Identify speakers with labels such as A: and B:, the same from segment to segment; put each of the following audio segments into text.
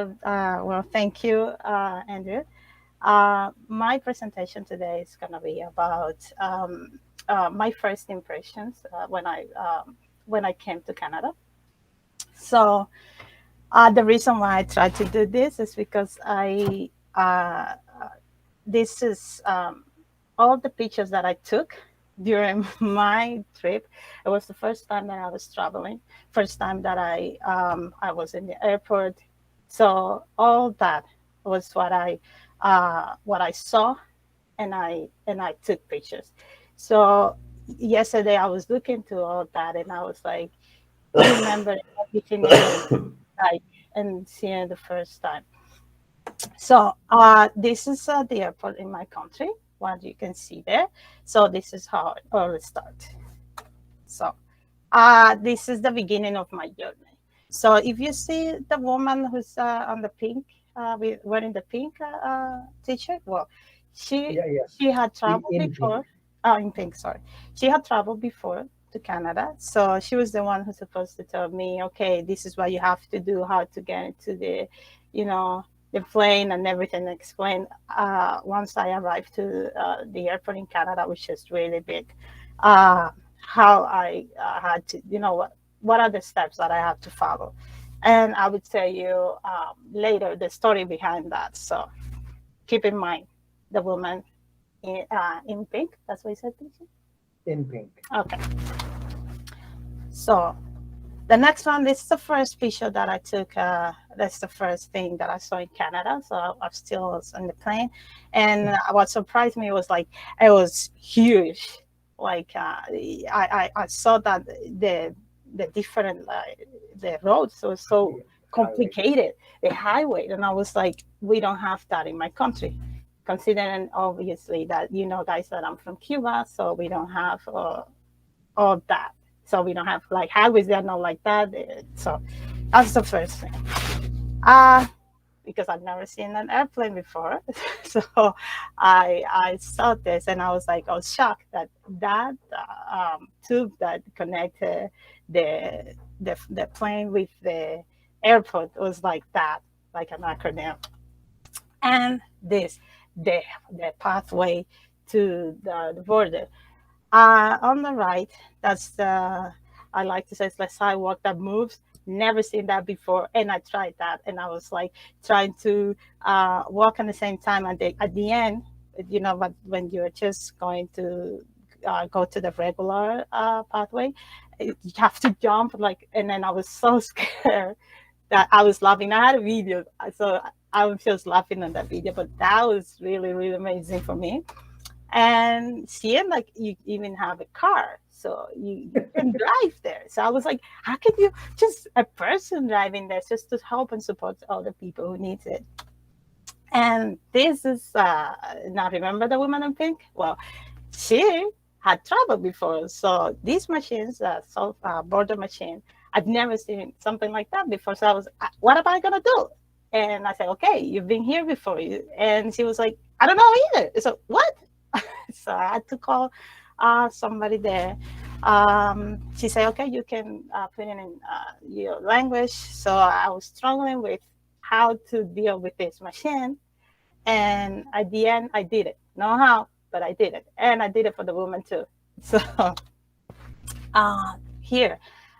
A: Well, thank you, Andrew. My presentation today is going to be about my first impressions when I came to Canada. So the reason why I tried to do this is because this is all the pictures that I took during my trip. It was the first time that I was traveling, first time that I was in the airport. So all that was what I saw, and I took pictures. So yesterday I was looking to all that, and I was like remembering everything again, like and seeing the first time. So this is the airport in my country, what you can see there. So this is how it all starts. So this is the beginning of my journey. So if you see the woman who's on the pink, wearing the pink t-shirt, well, she
B: Yeah, yeah.
A: she had traveled
B: In pink.
A: before. Oh, in pink, sorry. She had traveled before to Canada, so she was the one who's supposed to tell me, okay, this is what you have to do, how to get into the, you know, the plane and everything. Explain. Once I arrived to the airport in Canada, which is really big. Uh, how I had to, what are the steps that I have to follow. And I would tell you later the story behind that. So keep in mind the woman in pink. That's what you said, Tisha?
B: In pink.
A: Okay. So the next one, this is the first picture that I took. That's the first thing that I saw in Canada. So I still was on the plane. And what surprised me was like, it was huge. Like I saw that the different the roads were so
B: Yeah, highway.
A: complicated, the highway. And I was like, we don't have that in my country. Considering obviously that, guys, that I'm from Cuba, so we don't have all that. So we don't have like highways that are not like that. So that's the first thing. Uh because I've never seen an airplane before. So I saw this and I was like, I was shocked that tube that connected the plane with the airport was like that, like an acronym. And this the the pathway to the border. On the right, that's the, I like to say, it's the sidewalk that moves. Never seen that before, and I tried that, and I was like trying to walk at the same time. And at the end, but when you're just going to go to the regular pathway, you have to jump like, and then I was so scared that I was laughing. I had a video, so I was just laughing on that video, but that was really, really amazing for me. And seeing like you even have a car, so you can drive there. So I was like, how can you, just a person driving there just to help and support other people who need it. And this is now, remember the woman in pink? Well, she had traveled before, so these machines, self border machine, I've never seen something like that before. So I was, what am I gonna do? And I said, okay, you've been here before. And she was like, I don't know either. So what? So I had to call somebody there. She said, okay, you can put it in your language. So I was struggling with how to deal with this machine. And at the end, I did it. Know how, but I did it. And I did it for the woman too. So here,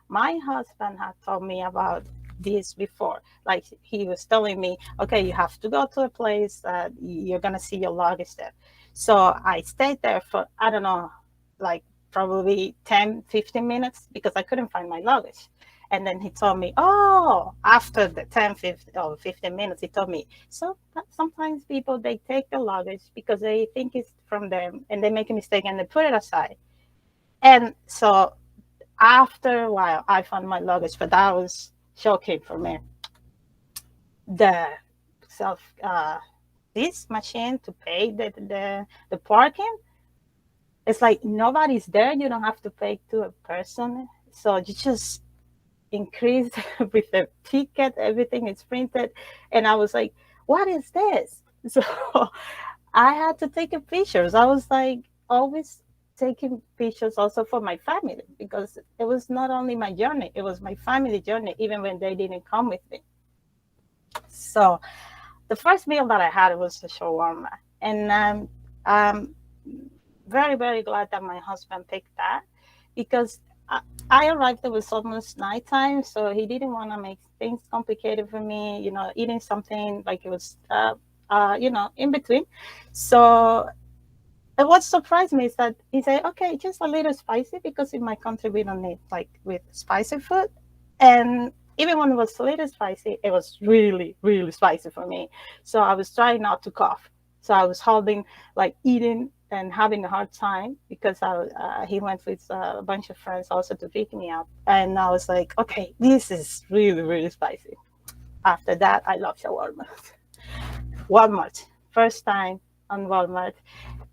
A: my husband had told me about this before. Like he was telling me, okay, you have to go to a place that you're gonna see your luggage there. So I stayed there for, I don't know, like probably 10, 15 minutes because I couldn't find my luggage. And then he told me, oh, after the 10, 15, or 15 minutes, he told me, so sometimes people, they take the luggage because they think it's from them and they make a mistake and they put it aside. And so after a while, I found my luggage, but that was shocking for me. The self, this machine to pay the parking, it's like nobody's there. You don't have to pay to a person, so you just increase with the ticket. Everything is printed, and I was like, "What is this?" So I had to take pictures. I was like always taking pictures also for my family because it was not only my journey, it was my family journey, even when they didn't come with me. So the first meal that I had was the shawarma, and I'm very very glad that my husband picked that because I arrived. It was almost nighttime, so he didn't want to make things complicated for me. Eating something like it was in between. So and what surprised me is that he said, "Okay, just a little spicy because in my country we don't eat like with spicy food." And even when it was a little spicy, it was really, really spicy for me. So I was trying not to cough. So I was holding, like eating and having a hard time because he went with a bunch of friends also to pick me up. And I was like, okay, this is really, really spicy. After that, I love shawarma. Walmart, first time on Walmart.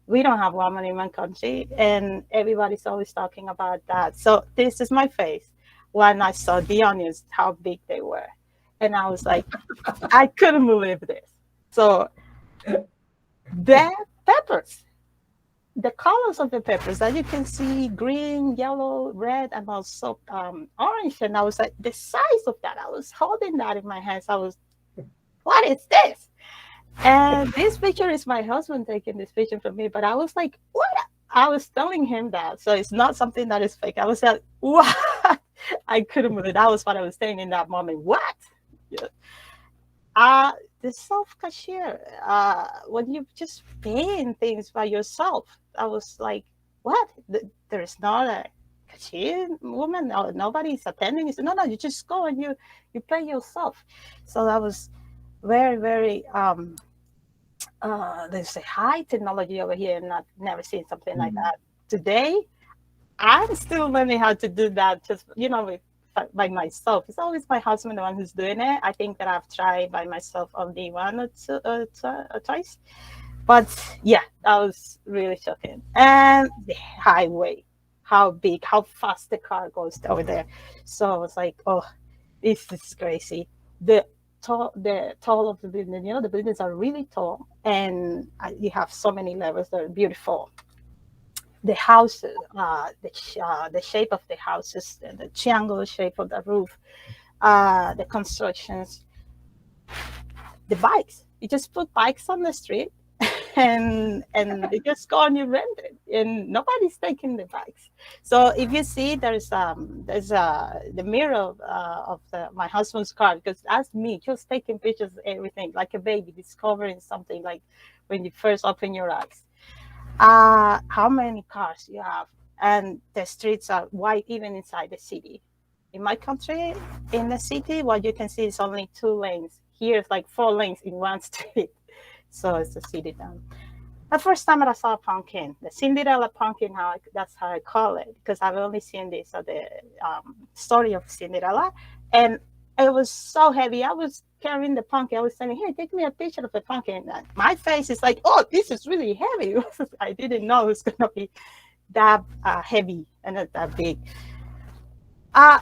A: We don't have Walmart in my country, and everybody's always talking about that. So this is my face when I saw the onions, how big they were, and I was like, I couldn't believe this. So the peppers, the colors of the peppers that you can see, green, yellow, red, and also orange, and I was like, the size of that. I was holding that in my hands. I was, what is this? And this picture is my husband taking this picture for me, but I was like, what? I was telling him that. So it's not something that is fake. I was like, what? I couldn't believe it. That was what I was saying in that moment. What? Yeah. Uh, the self cashier, when you just paying things by yourself, I was like, what? There's not a cashier woman, no, nobody's attending. He said, no, you just go and you pay yourself. So that was very, very there's a high technology over here and I've never seen something like
B: Mm.
A: that. Today, I'm still learning how to do that just, by myself. It's always my husband, the one who's doing it. I think that I've tried by myself only one or two, twice. But yeah, that was really shocking. And the highway, how big, how fast the car goes over there. So I was like, oh, this is crazy. The tall of the building, the buildings are really tall, and you have so many levels that are beautiful. The houses, the shape of the houses, the triangle shape of the roof, the constructions, the bikes. You just put bikes on the street, and they just go and you rent it, and nobody's taking the bikes. So if you see, there's the mirror of my husband's car, because that's me just taking pictures of everything like a baby discovering something, like when you first open your eyes. How many cars you have, and the streets are wide even inside the city. In my country, in the city, what you can see is only 2 lanes. Here it's like 4 lanes in one street. So it's a city town. The first time that I saw a pumpkin, the Cinderella pumpkin, that's how I call it, because I've only seen this the story of Cinderella, and it was so heavy. I was carrying the pumpkin. I was saying, "Hey, take me a picture of the pumpkin." And my face is like, "Oh, this is really heavy." I didn't know it was gonna be that heavy and that big.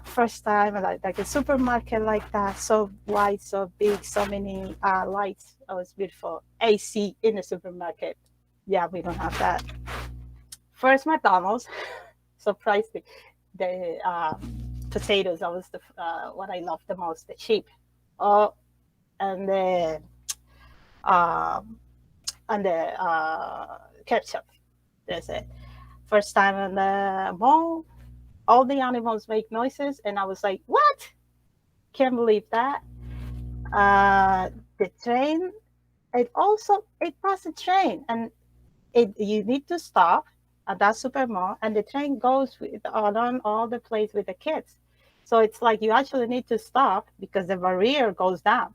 A: First time like a supermarket like that, so wide, so big, so many lights. It was beautiful. AC in the supermarket. Yeah, we don't have that. First McDonald's, surprisingly, the potatoes. That was the what I loved the most. The sheep. Oh, and the um and the ketchup. That's it. First time in the mall, all the animals make noises, and I was like, "What? Can't believe that." The train. It passed a train, and you need to stop at that super mall, and the train goes on all the place with the kids. So it's like you actually need to stop because the barrier goes down.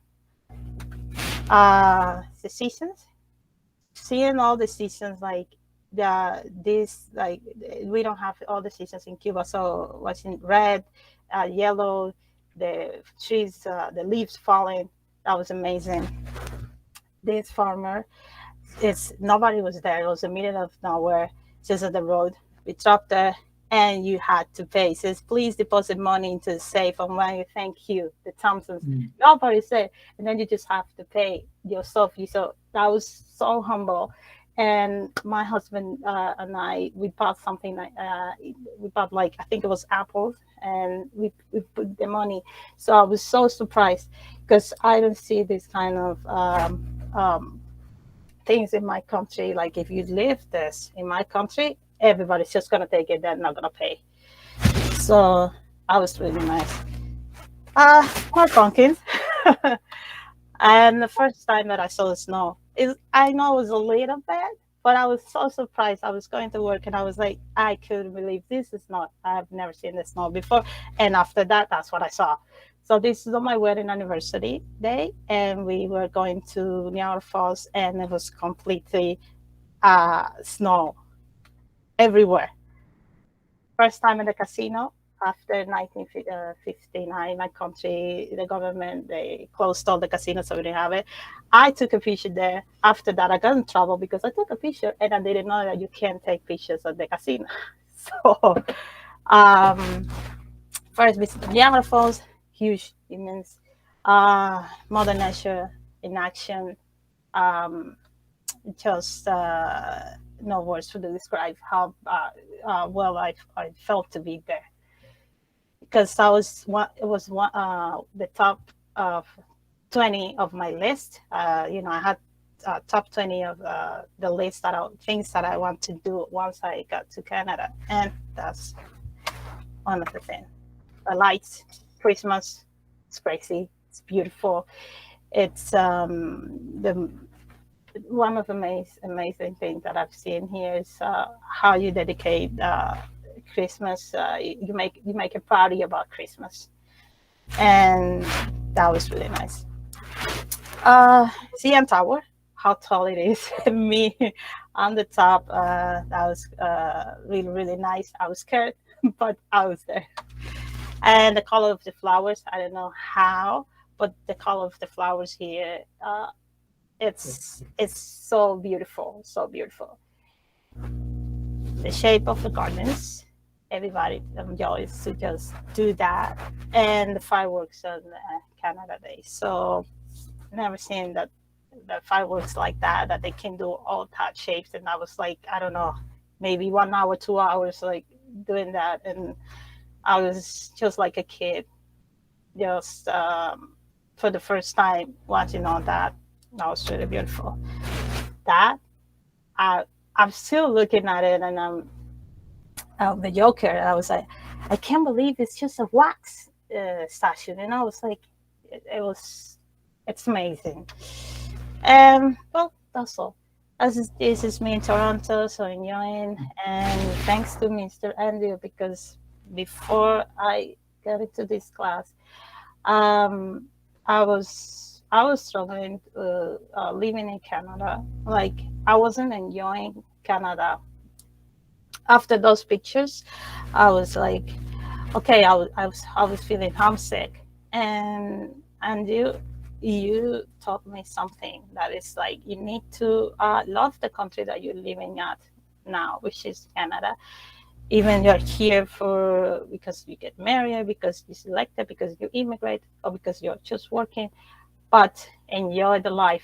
A: The seasons, seeing all the seasons, like this, like we don't have all the seasons in Cuba. So what's in red, yellow, the trees, the leaves falling. That was amazing. This farmer, it's nobody was there. It was the middle of nowhere, just at the road. We dropped there, and you had to pay. It says, please deposit money into the safe, and when you thank you, the Thompsons.
B: Mm.
A: Nobody said, and then you just have to pay yourself. So that was so humble, and my husband and I, we bought something like we bought, like, I think it was apples, and we put the money. So I was so surprised because I don't see this kind of things in my country. Like, if you live this in my country, everybody's just gonna take it, they're not gonna pay. So I was really nice. More pumpkins. And the first time that I saw the snow, I know it was a little bad, but I was so surprised. I was going to work and I was like, I couldn't believe this is not, I've never seen the snow before. And after that, that's what I saw. So this is on my wedding anniversary day, and we were going to Niagara Falls, and it was completely snow everywhere. First time in the casino after 1959, my country, the government, they closed all the casinos, so we didn't have it. I took a picture there. After that, I got in trouble because I took a picture and I didn't know that you can't take pictures at the casino. So, um, first visit Niagara Falls, huge, immense, Mother Nature in action. Um, just no words to describe how well I felt to be there, because I was one. It was one the top of 20 of my list. I had top 20 of the list things that I want to do once I got to Canada, and that's one of the things. The lights, Christmas, it's crazy. It's beautiful. It's the one of the amazing things that I've seen here is how you dedicate Christmas. You make a party about Christmas, and that was really nice. CN Tower, how tall it is. Me on the top. That was really really nice. I was scared, but I was there. And the color of the flowers. I don't know how, but the color of the flowers here. It's so beautiful, so beautiful. The shape of the gardens, everybody enjoys to just do that, and the fireworks on Canada Day. So never seen that the fireworks like that they can do all that shapes. And I was like, I don't know, maybe 1 hour, 2 hours, like doing that, and I was just like a kid, just for the first time watching all that. That was really beautiful. That I I'm still looking at it, and I'm the Joker. And I was like, I can't believe it's just a wax statue. And I was like, it's amazing. Well, that's all. This is me in Toronto, so enjoying. And thanks to Mr. Andrew, because before I got into this class, um, I was struggling living in Canada. Like, I wasn't enjoying Canada. After those pictures, I was like, okay, I was feeling homesick, and you taught me something that is like, you need to love the country that you're living at now, which is Canada. Even you're here for because you get married, because you selected, because you immigrate, or because you're just working, but enjoy the life.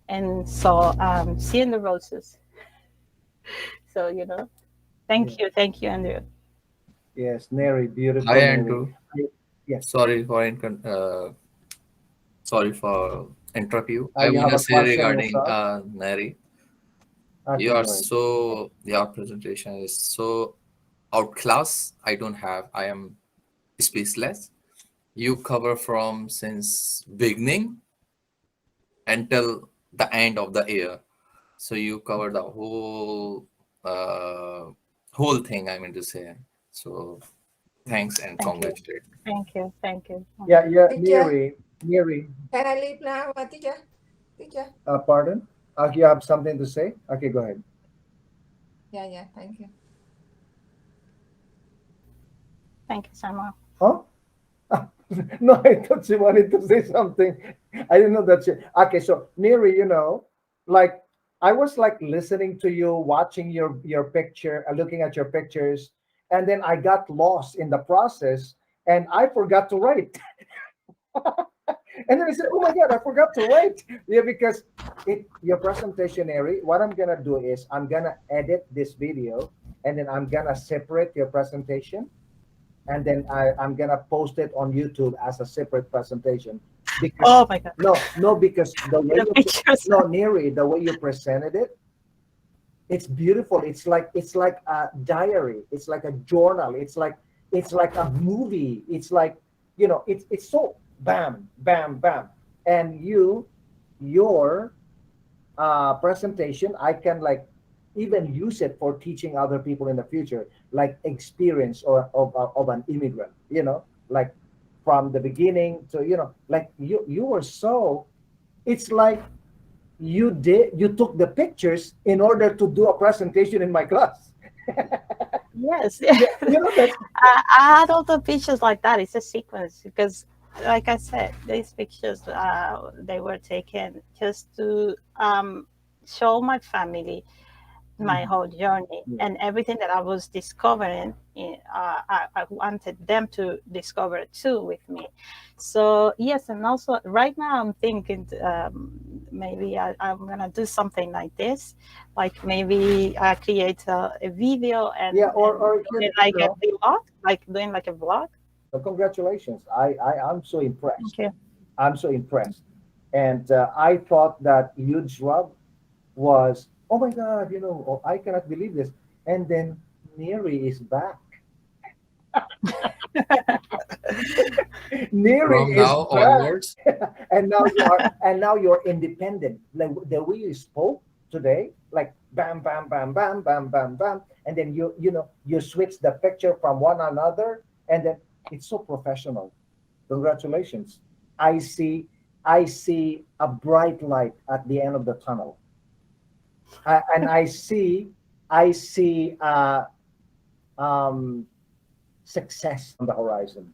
A: And so seeing the roses. So thank you, Andrew.
B: Yes, Niery,
C: Hi,
B: beautiful Niery.
C: Andrew.
B: Yes.
C: Sorry for sorry for interrupt you. I
B: You
C: want
B: have
C: to
B: a
C: say
B: question
C: regarding
B: yourself?
C: Neri,
B: Okay, go ahead.
C: your presentation is so outclass. I don't have. I am speechless. You cover from since beginning until the end of the year. So you cover the uh, whole thing. I mean to say. So thanks and
A: Thank you.
C: congratulations.
A: Thank you.
B: Yeah,
D: Teacher,
B: Niery,
D: can I leave now, teacher? Teacher?
B: pardon? You have something to say? Okay, go ahead.
D: Yeah, thank you.
A: Thank you, Samuel.
B: Huh? No, I thought she wanted to say something. I didn't know that she. Okay, so Niery, like I was like listening to you, watching your picture, looking at your pictures, and then I got lost in the process, and I forgot to write. And then I said, "Oh my God, I forgot to wait." Yeah, because your presentation, Niery, what I'm gonna do is I'm gonna edit this video, and then I'm gonna separate your presentation, and then I'm gonna post it on YouTube as a separate presentation. Because
A: Oh my God.
B: no, because the way
A: The pictures.
B: no, Niery, the way you presented it, it's beautiful. It's like a diary. It's like a journal. It's like a movie. It's like, it's so bam, bam, bam. And your presentation, I can like even use it for teaching other people in the future, like experience or of an immigrant. Like from the beginning to, like you were so. It's like you took the pictures in order to do a presentation in my class.
A: Yes.
B: Yeah, that's
A: I had all the pictures like that. It's a sequence because, like I said, these pictures they were taken just to show my family my
B: Mhm.
A: whole journey
B: Yeah.
A: and everything that I was discovering. I wanted them to discover it too with me. So yes, and also right now I'm thinking maybe I'm gonna do something like this, like maybe create a video
B: Yeah, or
A: and
B: you
A: do
B: can,
A: it like a vlog, like doing like a vlog.
B: congratulations. I'm so impressed.
A: Okay.
B: I'm so impressed. And I thought that huge rub was, oh my God, oh, I cannot believe this. And then Neri is back. Neri
C: From
B: is
C: now
B: back.
C: onwards,
B: And now you're independent. Like the way you spoke today, like bam, bam, bam, bam, bam, bam, bam. And then you switch the picture from one another, and then it's so professional. Congratulations. I see I see a bright light at the end of the tunnel. And I see um, success on the horizon.